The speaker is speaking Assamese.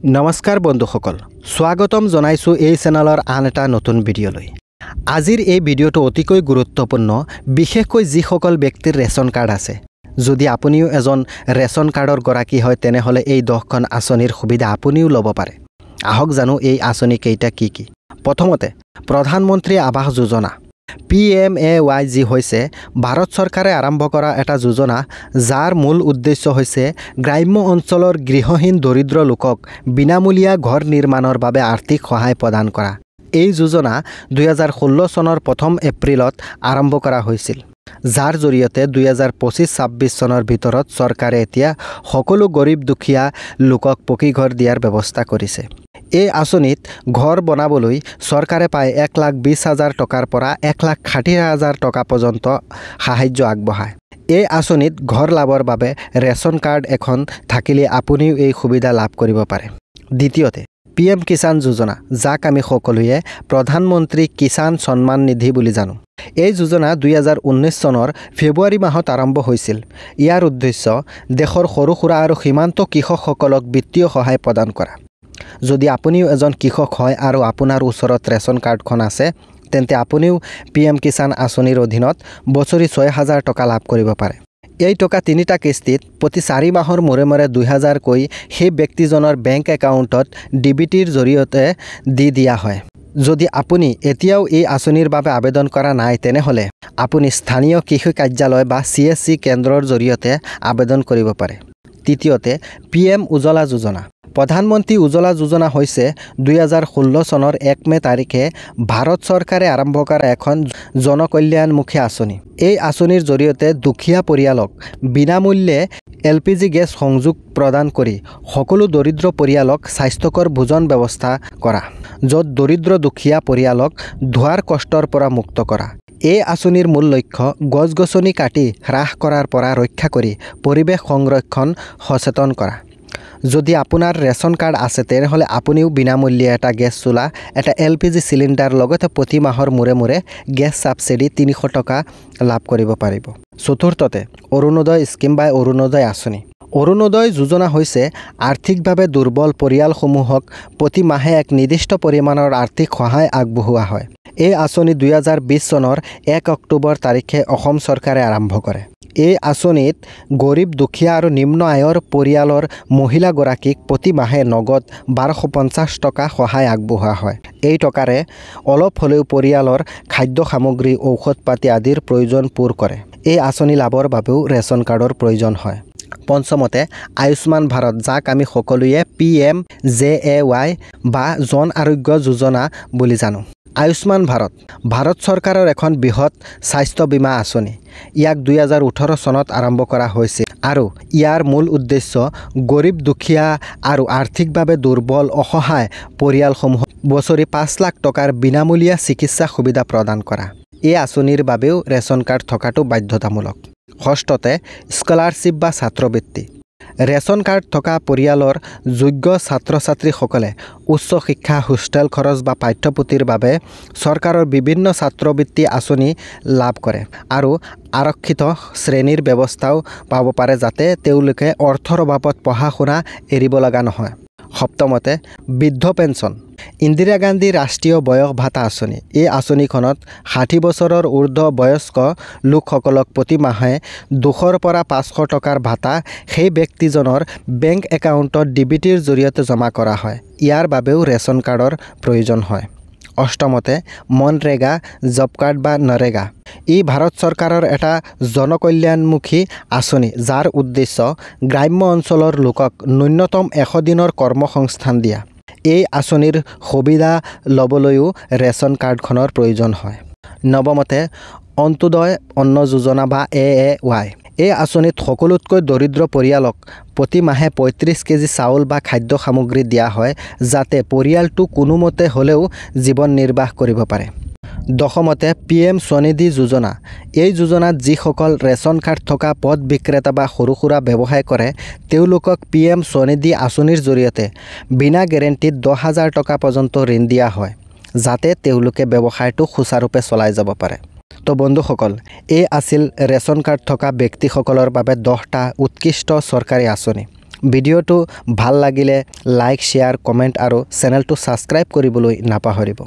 নমস্কাৰ বন্ধুসকল, স্বাগতম জনাইছোঁ এই চেনেলৰ আন এটা নতুন ভিডিঅ'লৈ। আজিৰ এই ভিডিঅ'টো অতিকৈ গুৰুত্বপূৰ্ণ, বিশেষকৈ যিসকল ব্যক্তিৰ ৰেচন কাৰ্ড আছে। যদি আপুনিও এজন ৰেচন কাৰ্ডৰ গৰাকী হয় তেনেহ'লে এই 10খন আঁচনিৰ সুবিধা আপুনিও ল'ব পাৰে। আহক জানো এই আঁচনি কেইটা কি কি। প্ৰথমতে প্ৰধানমন্ত্ৰী আৱাস যোজনা PMAY যি হৈছে ভাৰত চৰকাৰে আৰম্ভ কৰা এটা যোজনা, যাৰ মূল উদ্দেশ্য হৈছে গ্ৰাম্য অঞ্চলৰ গৃহহীন দৰিদ্ৰ লোকক বিনামূলীয়া ঘৰ নিৰ্মাণৰ বাবে আৰ্থিক সহায় প্ৰদান কৰা। এই যোজনা 2016 চনৰ 1 এপ্ৰিলত আৰম্ভ কৰা হৈছিল, যাৰ জৰিয়তে 2025-26 চনৰ ভিতৰত চৰকাৰে এতিয়া সকলো গৰীব দুখীয়া লোকক পকী ঘৰ দিয়াৰ ব্যৱস্থা কৰিছে। এই আঁচনিত ঘৰ বনাবলৈ চৰকাৰে প্ৰায় 1,20,000 টকাৰ পৰা 1,60,000 টকা পৰ্যন্ত সাহায্য আগবঢ়ায়। এই আঁচনিত ঘৰ লাভৰ বাবে ৰেচন কাৰ্ড এখন থাকিলে আপুনিও এই সুবিধা লাভ কৰিব পাৰে। দ্বিতীয়তে PM কিষাণ যোজনা, যাক আমি সকলোৱে প্ৰধানমন্ত্ৰী কিষাণ সন্মান নিধি বুলি জানো। এই যোজনা 2019 চনৰ ফেব্ৰুৱাৰী মাহত আৰম্ভ হৈছিল। ইয়াৰ উদ্দেশ্য দেশৰ সৰু সুৰা আৰু সীমান্ত কৃষকসকলক বিত্তীয় সহায় প্ৰদান কৰা। যদি আপুনিও এজন কৃষক হয় আৰু আপোনাৰ ওচৰত ৰেচন কাৰ্ডখন আছে, তেন্তে আপুনিও PM কিষাণ আঁচনিৰ অধীনত বছৰি 6,000 টকা লাভ কৰিব পাৰে। এই টকা 3টা কিস্তিত প্ৰতি 4 মাহৰ মূৰে মূৰে 2,000 কৈ সেই ব্যক্তিজনৰ বেংক একাউণ্টত DBTৰ জৰিয়তে দি দিয়া হয়। যদি আপুনি এতিয়াও এই আঁচনিৰ বাবে আবেদন কৰা নাই, তেনেহ'লে আপুনি স্থানীয় কৃষি কাৰ্যালয় বা CSC কেন্দ্ৰৰ জৰিয়তে আবেদন কৰিব পাৰে। তৃতীয়তে PM উজ্জ্বলা যোজনা। প্ৰধানমন্ত্ৰী উজ্জ্বলা যোজনা হৈছে 2016 চনৰ 1 মে তাৰিখে ভাৰত চৰকাৰে আৰম্ভ কৰা এখন জনকল্যাণমুখী আঁচনি। এই আঁচনিৰ জৰিয়তে দুখীয়া পৰিয়ালক বিনামূল্যে LPG গেছ সংযোগ প্ৰদান কৰি সকলো দৰিদ্ৰ পৰিয়ালক স্বাস্থ্যকৰ ভোজন ব্যৱস্থা কৰা, য'ত দৰিদ্ৰ দুখীয়া পৰিয়ালক ধোৱাৰ কষ্টৰ পৰা মুক্ত কৰা। এই আঁচনিৰ মূল লক্ষ্য গছ-গছনি কাটি হ্ৰাস কৰাৰ পৰা ৰক্ষা কৰি পৰিৱেশ সংৰক্ষণ সচেতন কৰা। যদি আপোনাৰ ৰেচন কাৰ্ড আছে তেনেহ'লে আপুনিও বিনামূল্যে এটা গেছ চুলা, এটা LPG চিলিণ্ডাৰ লগতে প্ৰতি মাহৰ মূৰে মূৰে গেছ ছাবচিডি 300 টকা লাভ কৰিব পাৰিব। চতুৰ্থতে অৰুণোদয় স্কিম বা অৰুণোদয় আঁচনি। অৰুণোদয় যোজনা হৈছে আৰ্থিকভাৱে দুৰ্বল পৰিয়ালসমূহক প্ৰতি মাহে এক নিৰ্দিষ্ট পৰিমাণৰ আৰ্থিক সহায় আগবঢ়োৱা হয়। এই আঁচনি 2020 চনৰ 1 অক্টোবৰ তাৰিখে অসম চৰকাৰে আৰম্ভ কৰে। এই আঁচনিত গৰীব দুখীয়া আৰু নিম্ন আয়ৰ পৰিয়ালৰ মহিলাগৰাকীক প্ৰতি মাহে নগদ 1250 টকা সহায় আগবঢ়োৱা হয়। এই টকাৰে অলপ হ'লেও পৰিয়ালৰ খাদ্য সামগ্ৰী, ঔষধ পাতি আদিৰ প্ৰয়োজন পূৰ কৰে। এই আঁচনি লাভৰ বাবেও ৰেচন কাৰ্ডৰ প্ৰয়োজন হয়। পঞ্চমতে আয়ুষ্মান ভাৰত, যাক আমি সকলোৱে PMJAY বা জন আৰোগ্য যোজনা বুলি জানো। আয়ুষ্মান ভাৰত ভাৰত চৰকাৰৰ এখন বৃহৎ স্বাস্থ্য বীমা আঁচনি। ইয়াক 2018 চনত আৰম্ভ কৰা হৈছিল আৰু ইয়াৰ মূল উদ্দেশ্য গৰীব দুখীয়া আৰু আৰ্থিকভাৱে দুৰ্বল অসহায় পৰিয়ালসমূহক বছৰি 5 লাখ টকাৰ বিনামূলীয়া চিকিৎসা সুবিধা প্ৰদান কৰা। এই আঁচনিৰ বাবেও ৰেচন কাৰ্ড থকাটো বাধ্যতামূলক। ষষ্ঠতে স্কলাৰশ্বিপ বা ছাত্ৰবৃত্তি। ৰেচন কাৰ্ড থকা পৰিয়ালৰ যোগ্য ছাত্ৰ ছাত্ৰীসকলে উচ্চ শিক্ষা, হোষ্টেল খৰচ বা পাঠ্যপুথিৰ বাবে চৰকাৰৰ বিভিন্ন ছাত্ৰবৃত্তি আঁচনি লাভ কৰে আৰু আৰক্ষিত শ্ৰেণীৰ ব্যৱস্থাও পাব পাৰে, যাতে তেওঁলোকে অৰ্থৰ অভাৱত পঢ়া শুনা এৰিব লগা নহয়। সপ্তমতে বৃদ্ধ পেঞ্চন। ইন্দিৰা গান্ধী ৰাষ্ট্ৰীয় বয়স ভাতা আঁচনি। এই আঁচনিখনত 60 বছৰৰ ঊৰ্ধ্ব বয়স্ক লোকসকলক প্ৰতি মাহে 200 পৰা 500 টকাৰ ভাতা সেই ব্যক্তিজনৰ বেংক একাউণ্টত DBTৰ জৰিয়তে জমা কৰা হয়। ইয়াৰ বাবেও ৰেচন কাৰ্ডৰ প্ৰয়োজন হয়। অষ্টমতে মনৰেগা জব কাৰ্ড বা নৰেগা। ই ভাৰত চৰকাৰৰ এটা জনকল্যাণমুখী আঁচনি, যাৰ উদ্দেশ্য গ্ৰাম্য অঞ্চলৰ লোকক ন্যূনতম 100 দিনৰ কৰ্মসংস্থান দিয়া। এই আঁচনিৰ সুবিধা ল'বলৈও ৰেচন কাৰ্ডখনৰ প্ৰয়োজন হয়। নৱমতে অন্ত্যোদয় অন্ন যোজনা বা AAY। এই আঁচনিত সকলোতকৈ দৰিদ্ৰ পৰিয়ালক প্ৰতি মাহে 35 কেজি চাউল বা খাদ্য সামগ্ৰী দিয়া হয়, যাতে পৰিয়ালটো কোনোমতে হ'লেও জীৱন নিৰ্বাহ কৰিব পাৰে। দশমতে PM স্বনিধি যোজনা। এই যোজনাত যিসকল ৰেচন কাৰ্ড থকা পথ বিক্ৰেতা বা সৰু সুৰা ব্যৱসায় কৰে, তেওঁলোকক PM স্বনিধি আঁচনিৰ জৰিয়তে বিনা গেৰেণ্টিত 10,000 টকা পৰ্যন্ত ঋণ দিয়া হয়, যাতে তেওঁলোকে ব্যৱসায়টো সুচাৰুৰূপে চলাই যাব পাৰে। তো বন্ধুসকল, এই আছিল ৰেচন কাৰ্ড থকা ব্যক্তিসকলৰ বাবে 10টা উৎকৃষ্ট চৰকাৰী আঁচনি। ভিডিঅ'টো ভাল লাগিলে লাইক শ্বেয়াৰ কমেণ্ট আৰু চেনেলটো ছাবস্ক্ৰাইব কৰিবলৈ নাপাহৰিব